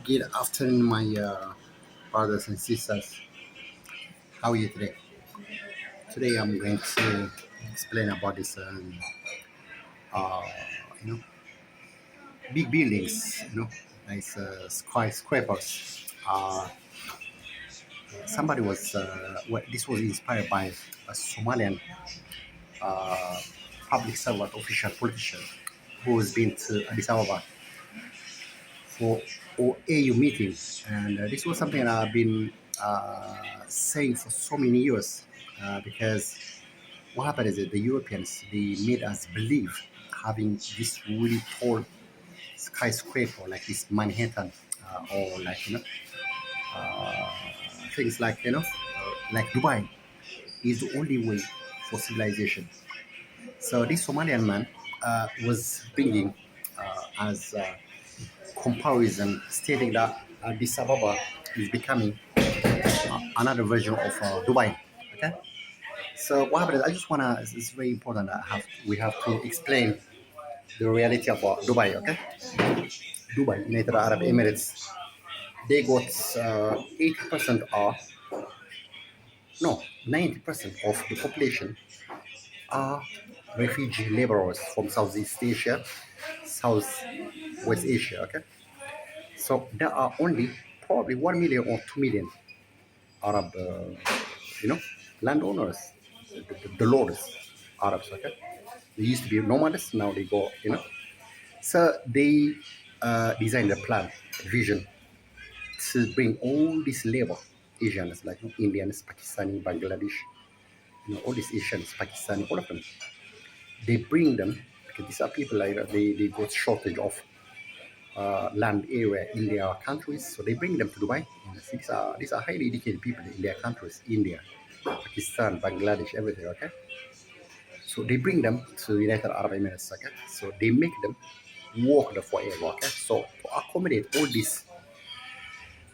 Good afternoon, my brothers and sisters. How are you today? Today, I'm going to explain about this, uh, you know, big buildings. Nice skyscrapers. Somebody was, this was inspired by a Somalian uh, public servant, official politician, who has been to Addis Ababa for OAU meeting, and this was something that I've been saying for so many years because what happened is that the Europeans they made us believe having this really tall skyscraper like this Manhattan or like things like like Dubai is the only way for civilization. So this Somalian man was bringing as comparison, stating that Addis Ababa is becoming another version of Dubai. Okay. So what happened is I just wanna. It's very important that we have to explain the reality about Dubai. Okay, Dubai, United Arab Emirates, they got 80% are no 90% of the population are refugee laborers from Southeast Asia, Southwest Asia. Okay, so there are only probably 1 million or 2 million Arab, you know, landowners, the lords, Arabs. Okay, they used to be nomads, now they go, So they designed a plan, vision to bring all these labor Asians like Indians, Pakistani, Bangladesh, all these Asians, Pakistani, all of them. They bring them because these are people like they got shortage of land area in their countries, so they bring them to Dubai. And these are highly educated people in their countries, India, Pakistan, Bangladesh, everything. Okay, so they bring them to United Arab Emirates. Okay, so they make them work there forever. Okay, so to accommodate all these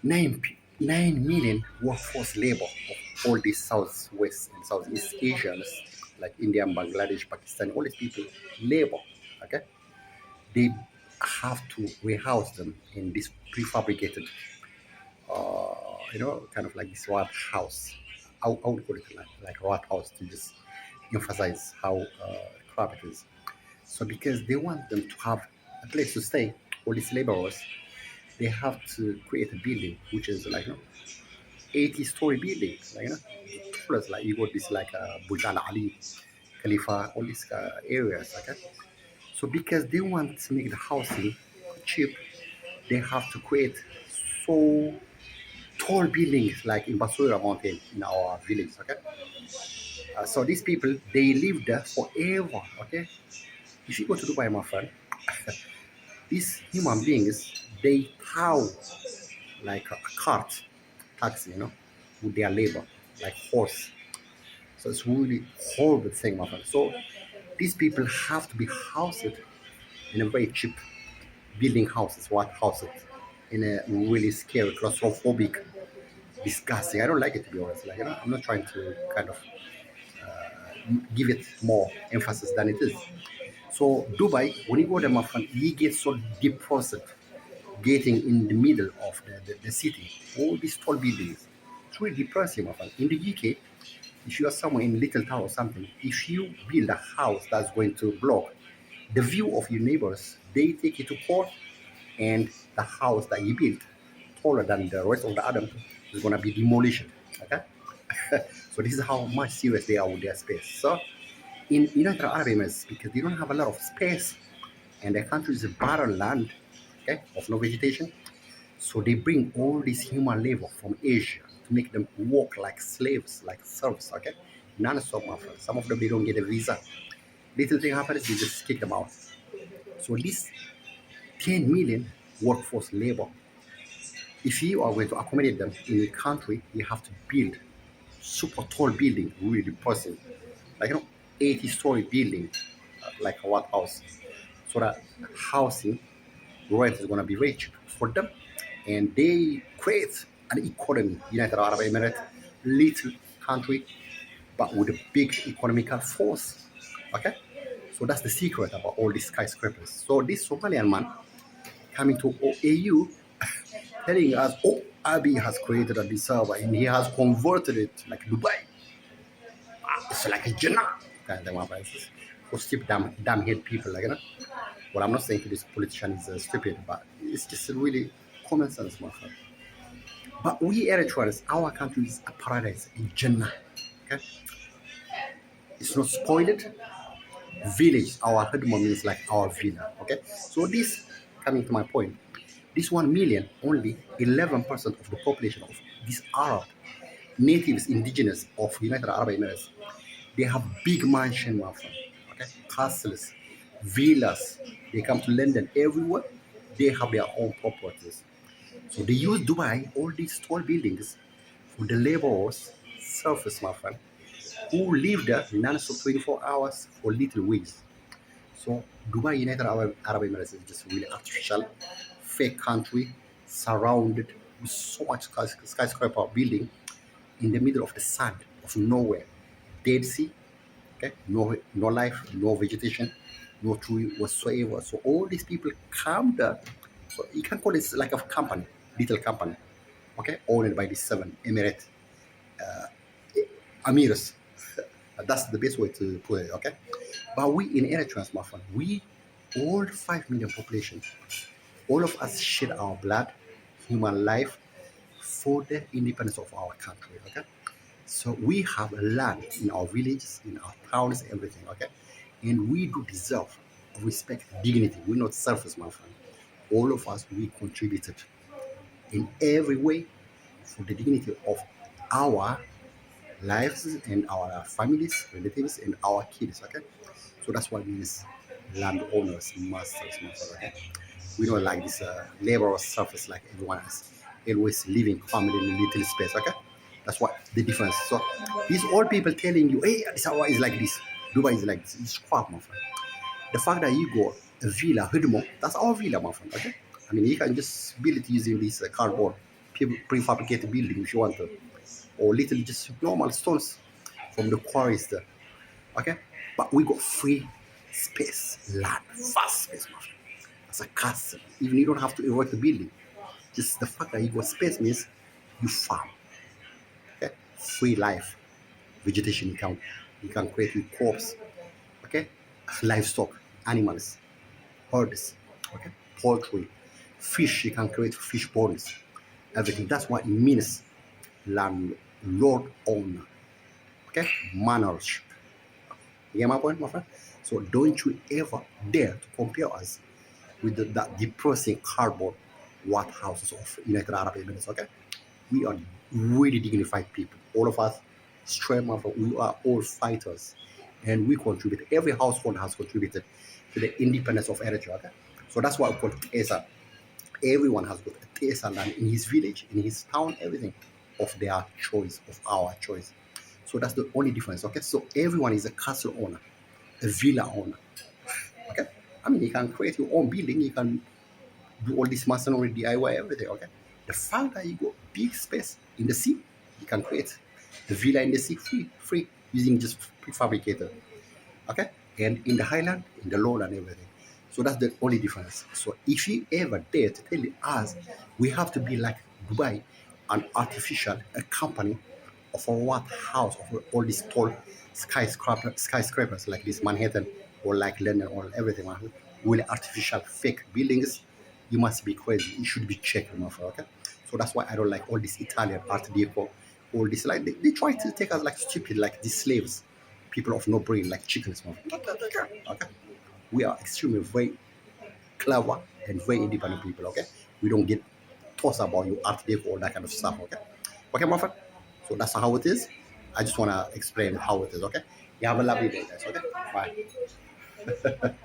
9 million workforce labor of all these Southwest and Southeast Asians like India, Bangladesh, Pakistan, all these people labor. Okay, they have to warehouse them in this prefabricated, kind of like this rat house. I would call it like rat house to just emphasize how crap it is. So because they want them to have a place to stay, all these laborers, they have to create a building which is like 80-story building, like tallest, like you got this like Burj Al Ali, Khalifa, all these areas. Okay, so because they want to make the housing cheap, they have to create so tall buildings like in Basura Mountain in our village. Okay, so these people they live there forever. Okay, if you go to Dubai, my friend, these human beings they tow like a cart, taxi, with their labor, like horse. So it's really horrible thing, my friend. So these people have to be housed in a very cheap building houses, what houses, in a really scary, claustrophobic, disgusting. I don't like it to be honest. Like I'm not trying to kind of give it more emphasis than it is. So Dubai, when you go there, my friend, you get so depressed getting in the middle of the city, all these tall buildings. It's really depressing, my friend. In the UK, if you are somewhere in Little Town or something, if you build a house that's going to block the view of your neighbors, they take you to court, and the house that you built, taller than the rest of the other, is going to be demolished. Okay, so this is how much serious they are with their space. So in United Arab Emirates, because they don't have a lot of space, and their country is a barren land, okay, of no vegetation, so they bring all this human labor from Asia to make them work like slaves, like serfs, okay? None of them, my friends. Some of them, they don't get a visa. Little thing happens, they just kick them out. So this 10 million workforce labor, if you are going to accommodate them in a country, you have to build super tall building, really person, like 80-story building, like a what house, so that housing rent is going to be very cheap for them, and they create an economy. United Arab Emirates, little country, but with a big economical force. Okay, so that's the secret about all these skyscrapers. So this Somalian man, coming to AU, telling us, oh, Abiy has created a server and he has converted it like Dubai. It's like a Jannah kind of advices for stupid, damn head people, like, you know. Well, I'm not saying this politician is stupid, but it's just really common sense, my friend. But we Eritreans, our country is a paradise, a Jannah. Okay, it's not spoiled. Village, our Hedma means like our villa. Okay, so this coming to my point, this 1 million, only 11% of the population of these Arab natives, indigenous of United Arab Emirates, they have big mansion, my friend. Okay, castles, villas. They come to London everywhere. They have their own properties. So they use Dubai, all these tall buildings, for the laborers, surface, my friend, who live there non-stop 24 hours for little wage. So Dubai, United Arab Emirates is just really artificial, fake country, surrounded with so much skyscraper building in the middle of the sand of nowhere, Dead Sea. Okay, no life, no vegetation, no tree whatsoever. So all these people come there. So you can call it like a company, little company, okay, owned by the 7 Emirate Amirs. That's the best way to put it, okay? But we in Eritrea, my friend, we all 5 million population, all of us shed our blood, human life for the independence of our country, okay? So we have land in our villages, in our towns, everything, okay? And we do deserve respect, dignity. We're not selfish, my friend. All of us, we contributed in every way for the dignity of our lives and our families, relatives, and our kids, okay? So that's what it means landowners, masters, okay? We don't like this labor surface like everyone else. Always living family in a little space, okay? That's what the difference. So these old people telling you, hey, this hour is like this, Dubai is like this. It's crap, my friend. The fact that you go a villa, Hudmo, that's our villa, my friend, okay? I mean, you can just build it using this cardboard, prefabricated building if you want to, or little just normal stones from the quarries there, okay? But we got free space, land, vast space, my friend. That's a castle. Even you don't have to erect the building. Just the fact that you got space means you farm, okay? Free life, vegetation you can create with crops, okay? Livestock, animals, herds, okay? Poultry, fish, you can create fish ponds, everything. That's what it means landlord owner, okay? Managers. You get my point, my friend? So don't you ever dare to compare us with that depressing cardboard what houses of United Arab Emirates, okay? We are really dignified people. All of us, straight motherfucker, we are all fighters. And we contribute. Every household has contributed to the independence of Eritrea, okay? So that's why we call Tesa. Everyone has got a Tesa land in his village, in his town, everything of their choice, of our choice. So that's the only difference, okay? So everyone is a castle owner, a villa owner, okay? I mean, you can create your own building, you can do all this masonry, DIY, everything, okay? The fact that you got big space in the sea, you can create the villa in the sea free using just prefabricated, okay? And in the highland, in the lowland, everything. So that's the only difference. So if you ever dare to tell us we have to be like Dubai, an artificial a company of a what house of all these tall skyscrapers like this Manhattan or like London or everything, will artificial fake buildings, you must be crazy. You should be checked, my friend, okay? So that's why I don't like all this Italian art deco, all this like they try to take us like stupid, like these slaves, people of no brain, like chickens, my friend. Okay? We are extremely very clever and very independent people, okay? We don't get tossed about your art deco, all that kind of stuff, okay? Okay, my friend? So that's how it is. I just want to explain how it is, okay? You have a lovely day, guys, okay? Bye.